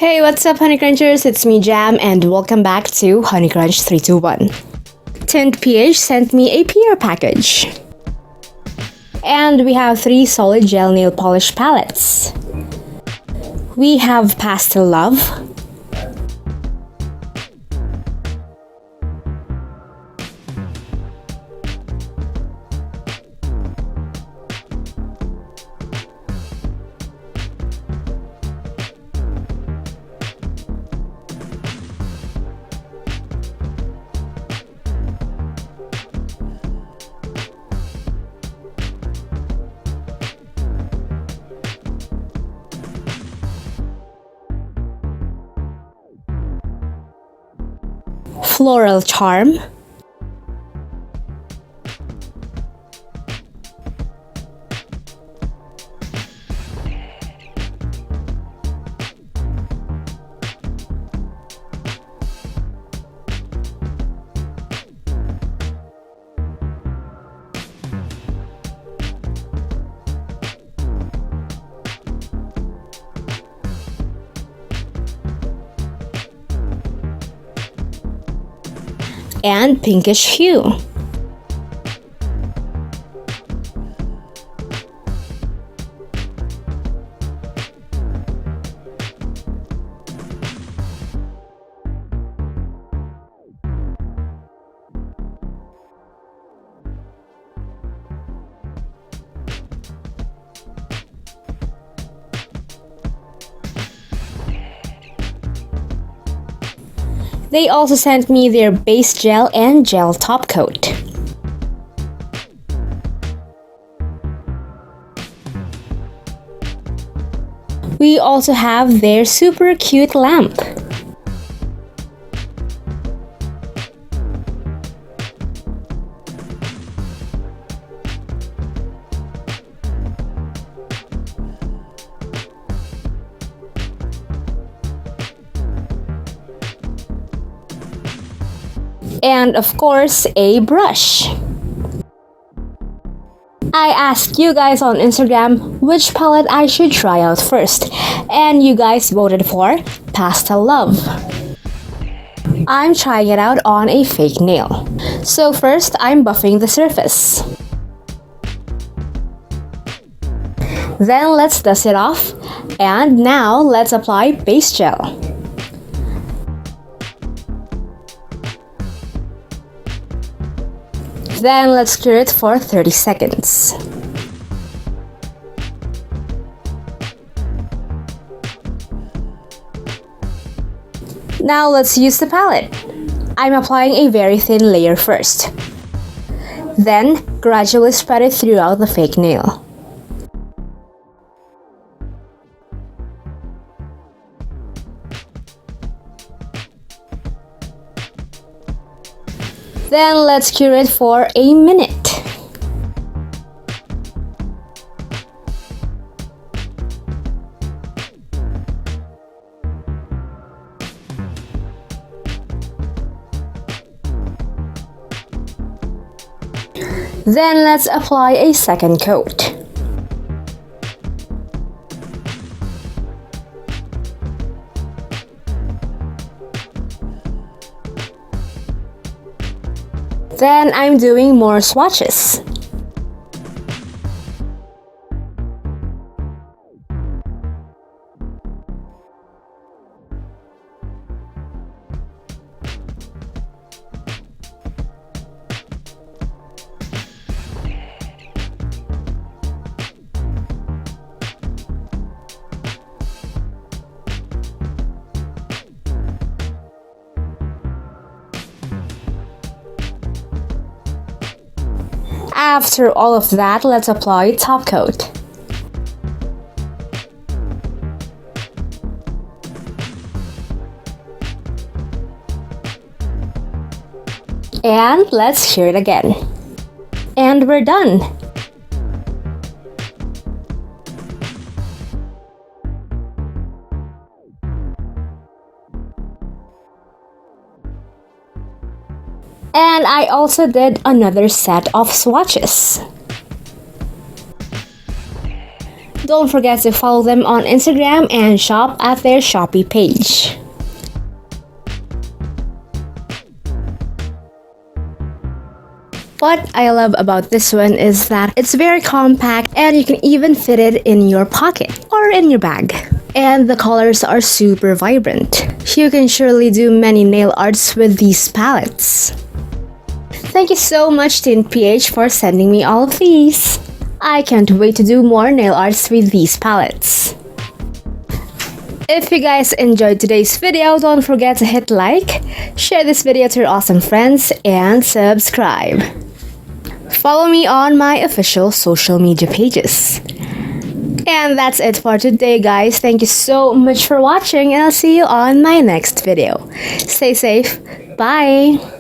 Hey, what's up, honeycrunchers? It's me, Jam, and welcome back to honeycrunch321. TYNT.PH sent me a PR package. And we have 3 solid gel nail polish palettes. We have Pastel Love, Floral Charm, and Pinkish Hue. They also sent me their base gel and gel top coat. We also have their super cute lamp. And of course, a brush. I asked you guys on Instagram which palette I should try out first, and you guys voted for Pastel Love. I'm trying it out on a fake nail. So first, I'm buffing the surface. Then let's dust it off, and now let's apply base gel. Then let's cure it for 30 seconds. Now let's use the palette. I'm applying a very thin layer first. Then gradually spread it throughout the fake nail. Then let's cure it for a minute. Then let's apply a second coat. Then I'm doing more swatches. After all of that, let's apply top coat. And let's cure it again. And we're done. And I also did another set of swatches. Don't forget to follow them on Instagram and shop at their Shopee page. What I love about this one is that it's very compact and you can even fit it in your pocket or in your bag. And the colors are super vibrant. You can surely do many nail arts with these palettes. Thank you so much TYNT.PH for sending me all of these. I can't wait to do more nail arts with these palettes. If you guys enjoyed today's video, don't forget to hit like, share this video to your awesome friends, and subscribe. Follow me on my official social media pages. And that's it for today, guys. Thank you so much for watching, and I'll see you on my next video. Stay safe. Bye!